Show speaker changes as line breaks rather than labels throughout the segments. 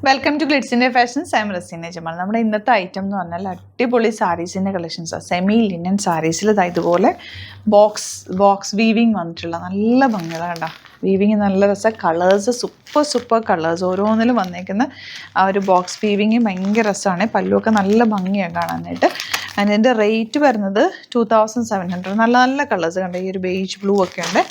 Welcome to ഗ്ലിറ്റ്സിൻ്റെ fashions. I am Raseena Jamal. നമ്മുടെ ഇന്നത്തെ ഐറ്റം എന്ന് പറഞ്ഞാൽ അടിപൊളി സാരീസിൻ്റെ കളക്ഷൻസാണ്. സെമി ലിനൻ സാരീസിൽ ഇതുപോലെ ബോക്സ് വീവിങ് വന്നിട്ടുള്ള നല്ല ഭംഗിയുള്ള കണ്ടോ. വീവിങ് നല്ല രസം. കളേഴ്സ് സൂപ്പർ കളേഴ്സ് ഓരോന്നിലും വന്നേക്കുന്ന ആ ഒരു ബോക്സ് വീവിങ് ഭയങ്കര രസമാണ്. പല്ലുമൊക്കെ നല്ല ഭംഗിയാണ് കാണാനായിട്ട്. അതിൻ്റെ റേറ്റ് വരുന്നത് 2700. നല്ല കളേഴ്സ് കണ്ടോ. ഈ ഒരു ബേജ് ബ്ലൂ ഒക്കെ ഉണ്ട്.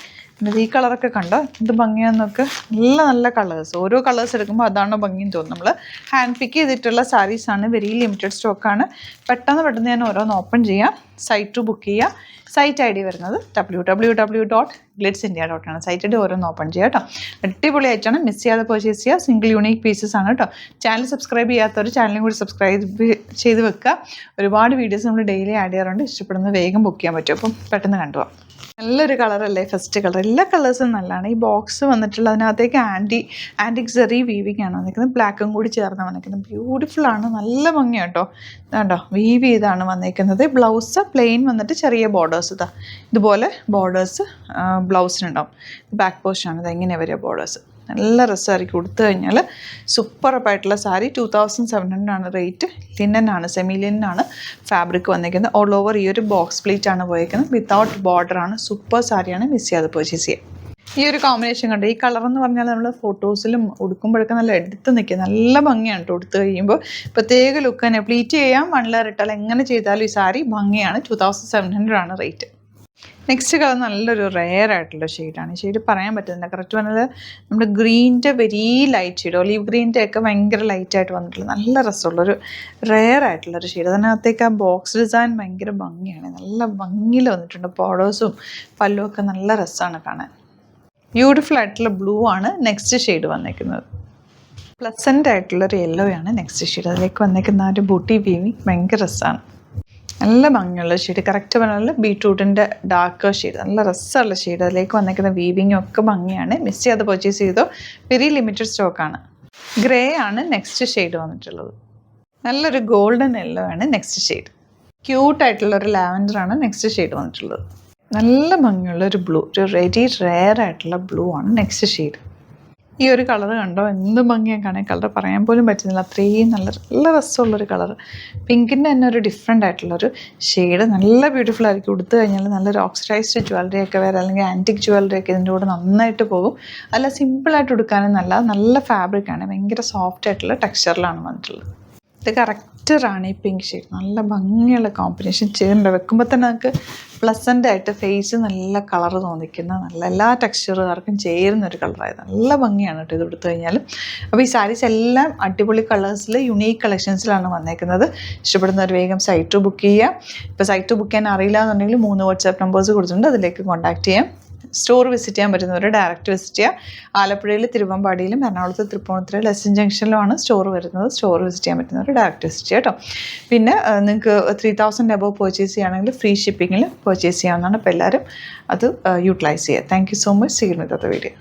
ഈ കളറൊക്കെ കണ്ടോ എന്ത് ഭംഗിയാന്നൊക്കെ. നല്ല കളേഴ്സ്. ഓരോ കളേഴ്സ് എടുക്കുമ്പോൾ അതാണോ ഭംഗിയെന്ന് തോന്നും. നമ്മൾ ഹാൻഡ് പിക്ക് ചെയ്തിട്ടുള്ള സാരീസാണ്. വെരി ലിമിറ്റഡ് സ്റ്റോക്കാണ്. പെട്ടെന്ന് ഞാൻ ഓരോന്ന് ഓപ്പൺ ചെയ്യാം. സൈറ്റ് ബുക്ക് ചെയ്യുക. സൈറ്റ് ഐ ഡി വരുന്നത് www.glitzindia.com ആണ്. സൈറ്റ് ഐ ഡി ഓരോന്ന് ഓപ്പൺ ചെയ്യുക കേട്ടോ. അടിപൊളിയായിട്ടാണ്. മിസ് ചെയ്യാതെ പർച്ചേസ് ചെയ്യുക. സിംഗിൾ യൂണീക്ക് പീസസ് ആണ് കേട്ടോ. ചാനൽ സബ്സ്ക്രൈബ് ചെയ്യാത്തവർ ചാനലും കൂടി സബ്സ്ക്രൈബ് ചെയ്ത് വെക്കുക. ഒരുപാട് വീഡിയോസ് നമ്മൾ ഡെയിലി ആഡ് ചെയ്യാറുണ്ട്. ഇഷ്ടപ്പെടുന്നത് വേഗം ബുക്ക് ചെയ്യാൻ പറ്റും. അപ്പം പെട്ടെന്ന് കണ്ടുപോകാം. നല്ലൊരു കളറല്ലേ ഫസ്റ്റ് കളർ. എല്ലാ കളേഴ്സും നല്ലതാണ്. ഈ ബോക്സ് വന്നിട്ടുള്ള അതിനകത്തേക്ക് ആൻറ്റിക് സെറി വീവിങ് ആണ് വന്നിരിക്കുന്നത്. ബ്ലാക്കും കൂടി ചേർന്ന് വന്നിരിക്കുന്നത്. ബ്യൂട്ടിഫുള്ളാണ്. നല്ല ഭംഗിയാണ് കേട്ടോ. ഇതാണ്ടോ വീവ് ചെയ്താണ് വന്നിരിക്കുന്നത്. ബ്ലൗസ് പ്ലെയിൻ വന്നിട്ട് ചെറിയ ബോർഡേഴ്സ് ഇതുപോലെ ബോർഡേഴ്സ് ബ്ലൗസിനുണ്ടാവും. ബാക്ക് പോർഷനാണ് ഇതെങ്ങനെ വരിക ബോർഡേഴ്സ്. നല്ല രസമായിരിക്കും. കൊടുത്തു കഴിഞ്ഞാൽ സൂപ്പറായിട്ടുള്ള സാരി. 2700 ആണ് റേറ്റ്. ലിനനാണ്, സെമി ലിനനാണ് ഫാബ്രിക് വന്നിരിക്കുന്നത്. ഓൾ ഓവർ ഈ ഒരു ബോക്സ് പ്ലീറ്റ് ആണ് പോയിരിക്കുന്നത്. വിത്തൗട്ട് ബോർഡറാണ്. സൂപ്പർ സാരിയാണ്. മിസ് ചെയ്യാതെ പർച്ചേസ് ചെയ്യാം. ഈ ഒരു കോമ്പിനേഷൻ കണ്ടു. ഈ കളർ എന്ന് പറഞ്ഞാൽ നമ്മൾ ഫോട്ടോസിലും ഉടുക്കുമ്പോഴൊക്കെ നല്ല എടുത്ത് നിൽക്കുക. നല്ല ഭംഗിയാണ് കേട്ടോ. ഉടുത്ത് കഴിയുമ്പോൾ പ്രത്യേക ലുക്ക് തന്നെ. പ്ലീറ്റ് ചെയ്യാം, 1 ലെയർ ഇട്ടാൽ എങ്ങനെ ചെയ്താലും ഈ സാരി ഭംഗിയാണ്. 2700 ആണ് റേറ്റ്. നെക്സ്റ്റ് കളർ നല്ലൊരു റെയർ ആയിട്ടുള്ള ഷെയ്ഡാണ്. ഈ ഷെയ്ഡ് പറയാൻ പറ്റുന്നില്ല. കറക്റ്റ് പറഞ്ഞത് നമ്മുടെ ഗ്രീനിൻ്റെ വെരി ലൈറ്റ് ഷെയ്ഡ്, ഒലീവ് ഗ്രീനിൻ്റെ ഒക്കെ ഭയങ്കര ലൈറ്റായിട്ട് വന്നിട്ടുള്ള നല്ല രസമുള്ളൊരു റെയർ ആയിട്ടുള്ളൊരു ഷെയ്ഡ്. അതിനകത്തേക്ക് ആ ബോക്സ് ഡിസൈൻ ഭയങ്കര ഭംഗിയാണ്. നല്ല ഭംഗിയിൽ വന്നിട്ടുണ്ട്. ബോർഡേഴ്സും പല്ലും ഒക്കെ നല്ല രസമാണ് കാണാൻ. ബ്യൂട്ടിഫുൾ ആയിട്ടുള്ള ബ്ലൂ ആണ് നെക്സ്റ്റ് ഷെയ്ഡ് വന്നേക്കുന്നത്. പ്ലസൻ്റ് ആയിട്ടുള്ളൊരു യെല്ലോ ആണ് നെക്സ്റ്റ് ഷെയ്ഡ്. അതിലേക്ക് വന്നേക്കുന്ന ആ ഒരു ബൂട്ടി വീവിങ് ഭയങ്കര രസമാണ്. നല്ല ഭംഗിയുള്ള ഷെയ്ഡ്. കറക്റ്റ് പറഞ്ഞാൽ ബീട്രൂട്ടിൻ്റെ ഡാർക്ക് ഷെയ്ഡ്. നല്ല രസമുള്ള ഷെയ്ഡ്. അതിലേക്ക് വന്നിരിക്കുന്ന വീവിങ്ങും ഒക്കെ ഭംഗിയാണ്. മിസ് ചെയ്യാതെ പർച്ചേസ് ചെയ്തോ. വെരി ലിമിറ്റഡ് സ്റ്റോക്കാണ്. ഗ്രേ ആണ് നെക്സ്റ്റ് ഷെയ്ഡ് വന്നിട്ടുള്ളത്. നല്ലൊരു ഗോൾഡൻ യെല്ലോ ആണ് നെക്സ്റ്റ് ഷെയ്ഡ്. ക്യൂട്ടായിട്ടുള്ളൊരു ലാവൻഡറാണ് നെക്സ്റ്റ് ഷെയ്ഡ് വന്നിട്ടുള്ളത്. നല്ല ഭംഗിയുള്ളൊരു ബ്ലൂ, ഒരു വെരി റെയർ ആയിട്ടുള്ള ബ്ലൂ ആണ് നെക്സ്റ്റ് ഷെയ്ഡ്. ഈ ഒരു കളർ കണ്ടോ എന്ത് ഭംഗിയാണ് കാണാൻ. കളർ പറയാൻ പോലും പറ്റുന്നില്ല. അത്രയും നല്ല രസമുള്ളൊരു കളർ. പിങ്കിൻ്റെ തന്നെ ഒരു ഡിഫറെൻ്റ് ആയിട്ടുള്ളൊരു ഷെയ്ഡ്. നല്ല ബ്യൂട്ടിഫുൾ ആയിരിക്കും. ഉടുത്തു കഴിഞ്ഞാൽ നല്ലൊരു ഓക്സിഡൈസ്ഡ് ജ്വല്ലറി ഒക്കെ വരെ അല്ലെങ്കിൽ ആൻറ്റിക് ജ്വല്ലറി ഒക്കെ ഇതിൻ്റെ കൂടെ നന്നായിട്ട് പോകും. അല്ല സിമ്പിളായിട്ട് ഉടുക്കാനും നല്ല ഫാബ്രിക്കാണ്. ഭയങ്കര സോഫ്റ്റ് ആയിട്ടുള്ള ടെക്സ്ചറിലാണ് വന്നിട്ടുള്ളത്. ഇത് കറക്റ്റ് റാണി പിങ്ക് ഷെയ്ഡ്. നല്ല ഭംഗിയുള്ള കോമ്പിനേഷൻ. ചേരുന്നുണ്ട്. വെക്കുമ്പോൾ തന്നെ നമുക്ക് പ്ലസൻ്റ് ആയിട്ട് ഫേസ് നല്ല കളർ തോന്നിക്കുന്ന നല്ല എല്ലാ ടെക്സ്ചറുകാർക്കും ചേരുന്നൊരു കളറായത്. നല്ല ഭംഗിയാണ് കേട്ടോ ഇത് എടുത്തു കഴിഞ്ഞാലും. അപ്പോൾ ഈ സാരീസ് എല്ലാം അടിപൊളി കളേഴ്സിൽ യുണീക്ക് കളക്ഷൻസിലാണ് വന്നേക്കുന്നത്. ഇഷ്ടപ്പെടുന്നവർ വേഗം സൈറ്റ് ബുക്ക് ചെയ്യുക. ഇപ്പോൾ സൈറ്റ് ബുക്ക് ചെയ്യാൻ അറിയില്ല എന്നുണ്ടെങ്കിൽ 3 വാട്സാപ്പ് നമ്പേഴ്സ് കൊടുത്തിട്ടുണ്ട്. അതിലേക്ക് കോൺടാക്ട് ചെയ്യാം. സ്റ്റോർ വിസിറ്റ് ചെയ്യാൻ പറ്റുന്നവർ ഡയറക്റ്റ് വിസിറ്റ് ചെയ്യുക. ആലപ്പുഴയിൽ, തിരുവമ്പാടിയിലും എറണാകുളത്ത് തൃപ്പൂണിത്തുറ ലെസൺ ജംഗ്ഷനിലുമാണ് സ്റ്റോർ വരുന്നത്. സ്റ്റോർ വിസിറ്റ് ചെയ്യാൻ പറ്റുന്നവർ ഡയറക്റ്റ് വിസിറ്റ് ചെയ്യുക കേട്ടോ. പിന്നെ നിങ്ങൾക്ക് 3000 എബോവ് പർച്ചേസ് ചെയ്യുകയാണെങ്കിൽ ഫ്രീ ഷിപ്പിങ്ങിൽ പർച്ചേസ് ചെയ്യാവുന്നതാണ്. അപ്പോൾ എല്ലാവരും അത് യൂട്ടിലൈസ് ചെയ്യുക. Thank you so much. See you with the video.